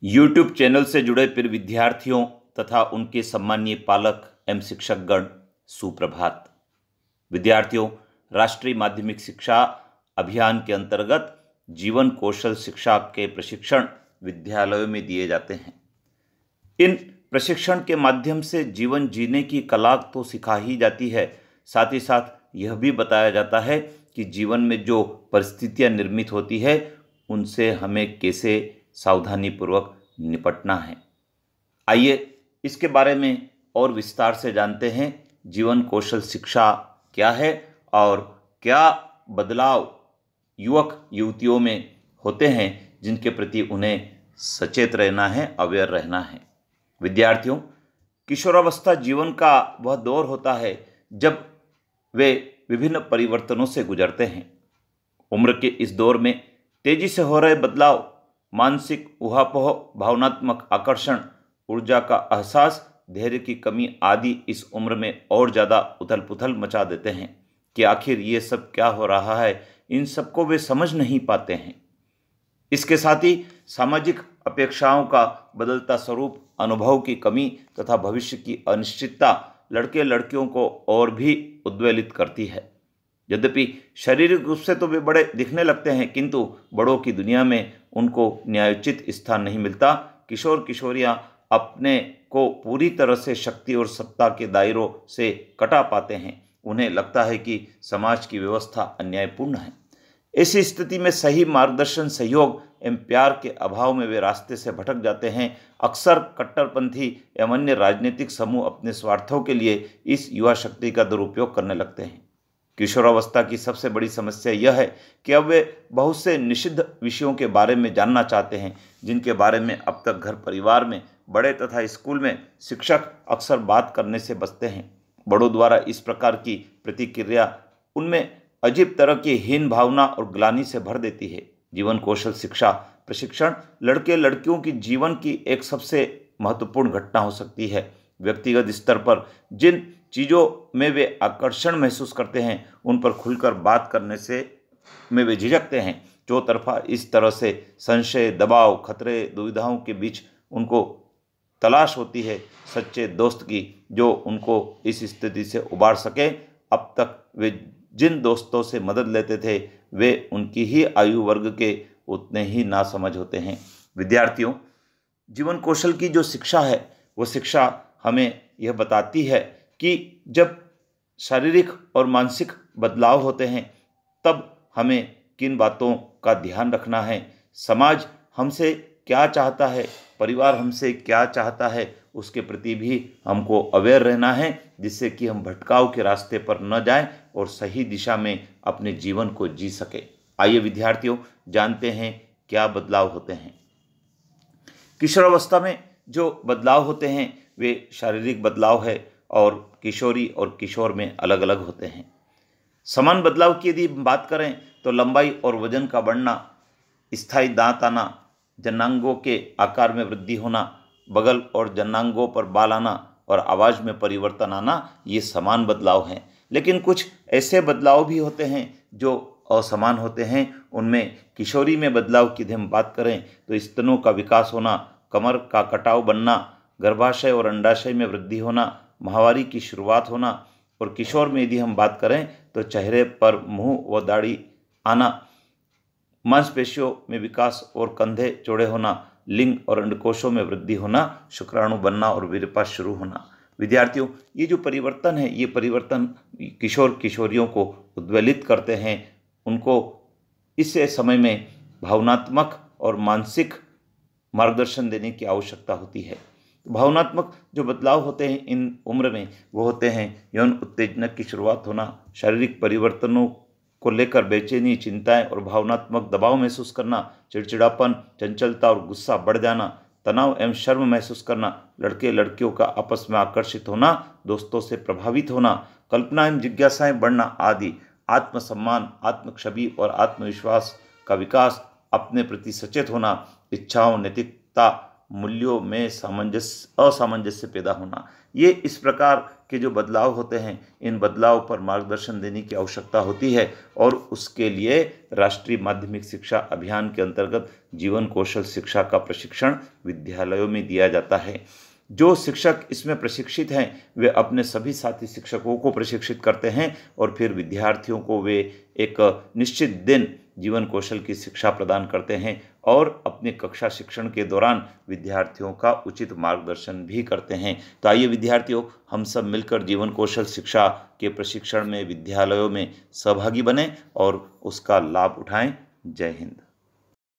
YouTube channel से जुड़े प्रिय विद्यार्थियों तथा उनके सम्मानीय पालक एवं शिक्षकगण, सुप्रभात। विद्यार्थियों, राष्ट्रीय माध्यमिक शिक्षा अभियान के अंतर्गत जीवन कौशल शिक्षा के प्रशिक्षण विद्यालयों में दिए जाते हैं। इन प्रशिक्षण के माध्यम से जीवन जीने की कला तो सिखा ही जाती है, साथ ही साथ यह भी बताया जाता है कि जीवन में जो परिस्थितियां निर्मित होती है उनसे हमें कैसे सावधानीपूर्वक निपटना है। आइए इसके बारे में और विस्तार से जानते हैं। जीवन कौशल शिक्षा क्या है और क्या बदलाव युवक युवतियों में होते हैं जिनके प्रति उन्हें सचेत रहना है, अवेयर रहना है। विद्यार्थियों, किशोरावस्था जीवन का वह दौर होता है जब वे विभिन्न परिवर्तनों से गुजरते हैं। उम्र के इस दौर में तेजी से हो रहे बदलाव, मानसिक ऊहापोह, भावनात्मक आकर्षण, ऊर्जा का एहसास, धैर्य की कमी आदि इस उम्र में और ज़्यादा उथल पुथल मचा देते हैं कि आखिर ये सब क्या हो रहा है। इन सबको वे समझ नहीं पाते हैं। इसके साथ ही सामाजिक अपेक्षाओं का बदलता स्वरूप, अनुभव की कमी तथा भविष्य की अनिश्चितता लड़के लड़कियों को और भी उद्वेलित करती है। यद्यपि शारीरिक रूप से तो वे बड़े दिखने लगते हैं, किंतु बड़ों की दुनिया में उनको न्यायोचित स्थान नहीं मिलता। किशोर किशोरियां अपने को पूरी तरह से शक्ति और सत्ता के दायरों से कटा पाते हैं। उन्हें लगता है कि समाज की व्यवस्था अन्यायपूर्ण है। ऐसी स्थिति में सही मार्गदर्शन, सहयोग एवं प्यार के अभाव में वे रास्ते से भटक जाते हैं। अक्सर कट्टरपंथी एवं अन्य राजनीतिक समूह अपने स्वार्थों के लिए इस युवा शक्ति का दुरुपयोग करने लगते हैं। किशोरावस्था की सबसे बड़ी समस्या यह है कि अब वे बहुत से निषिद्ध विषयों के बारे में जानना चाहते हैं, जिनके बारे में अब तक घर परिवार में, बड़े तथा स्कूल में शिक्षक अक्सर बात करने से बचते हैं। बड़ों द्वारा इस प्रकार की प्रतिक्रिया उनमें अजीब तरह की हीन भावना और ग्लानि से भर देती है। जीवन कौशल शिक्षा प्रशिक्षण लड़के लड़कियों की जीवन की एक सबसे महत्वपूर्ण घटना हो सकती है। व्यक्तिगत स्तर पर जिन चीज़ों में वे आकर्षण महसूस करते हैं उन पर खुलकर बात करने से में वे झिझकते हैं। चौतरफा इस तरह से संशय, दबाव, खतरे, दुविधाओं के बीच उनको तलाश होती है सच्चे दोस्त की, जो उनको इस स्थिति से उबार सके। अब तक वे जिन दोस्तों से मदद लेते थे वे उनकी ही आयु वर्ग के उतने ही नासमझ होते हैं। विद्यार्थियों, जीवन कौशल की जो शिक्षा है वो शिक्षा हमें यह बताती है कि जब शारीरिक और मानसिक बदलाव होते हैं तब हमें किन बातों का ध्यान रखना है, समाज हमसे क्या चाहता है, परिवार हमसे क्या चाहता है, उसके प्रति भी हमको अवेयर रहना है, जिससे कि हम भटकाव के रास्ते पर न जाएं और सही दिशा में अपने जीवन को जी सके। आइए विद्यार्थियों, जानते हैं क्या बदलाव होते हैं। किशोरावस्था में जो बदलाव होते हैं वे शारीरिक बदलाव है और किशोरी और किशोर में अलग अलग होते हैं। समान बदलाव की यदि बात करें तो लंबाई और वजन का बढ़ना, स्थायी दांत आना, जनांगों के आकार में वृद्धि होना, बगल और जनांगों पर बाल आना और आवाज़ में परिवर्तन आना, ये समान बदलाव हैं। लेकिन कुछ ऐसे बदलाव भी होते हैं जो असमान होते हैं। उनमें किशोरी में बदलाव की यदि हम बात करें तो स्तनों का विकास होना, कमर का कटाव बनना, गर्भाशय और अंडाशय में वृद्धि होना, माहवारी की शुरुआत होना, और किशोर में यदि हम बात करें तो चेहरे पर मुंह व दाढ़ी आना, मांसपेशियों में विकास और कंधे चौड़े होना, लिंग और अंडकोशों में वृद्धि होना, शुक्राणु बनना और वीर्यपात शुरू होना। विद्यार्थियों, ये जो परिवर्तन है ये परिवर्तन किशोर किशोरियों को उद्वेलित करते हैं। उनको इस समय में भावनात्मक और मानसिक मार्गदर्शन देने की आवश्यकता होती है। भावनात्मक जो बदलाव होते हैं इन उम्र में वो होते हैं यौन उत्तेजना की शुरुआत होना, शारीरिक परिवर्तनों को लेकर बेचैनी, चिंताएं और भावनात्मक दबाव महसूस करना, चिड़चिड़ापन, चंचलता और गुस्सा बढ़ जाना, तनाव एवं शर्म महसूस करना, लड़के लड़कियों का आपस में आकर्षित होना, दोस्तों से प्रभावित होना, कल्पना एवं जिज्ञासाएं बढ़ना आदि, आत्मसम्मान, आत्मक्षवि और आत्मविश्वास का विकास, अपने प्रति सचेत होना, इच्छाओं, नैतिकता, मूल्यों में असामंजस्य पैदा होना। ये इस प्रकार के जो बदलाव होते हैं, इन बदलाव पर मार्गदर्शन देने की आवश्यकता होती है और उसके लिए राष्ट्रीय माध्यमिक शिक्षा अभियान के अंतर्गत जीवन कौशल शिक्षा का प्रशिक्षण विद्यालयों में दिया जाता है। जो शिक्षक इसमें प्रशिक्षित हैं वे अपने सभी साथी शिक्षकों को प्रशिक्षित करते हैं और फिर विद्यार्थियों को वे एक निश्चित दिन जीवन कौशल की शिक्षा प्रदान करते हैं और अपने कक्षा शिक्षण के दौरान विद्यार्थियों का उचित मार्गदर्शन भी करते हैं। तो आइए विद्यार्थियों, हम सब मिलकर जीवन कौशल शिक्षा के प्रशिक्षण में विद्यालयों में सहभागी बने और उसका लाभ उठाएं। जय हिंद।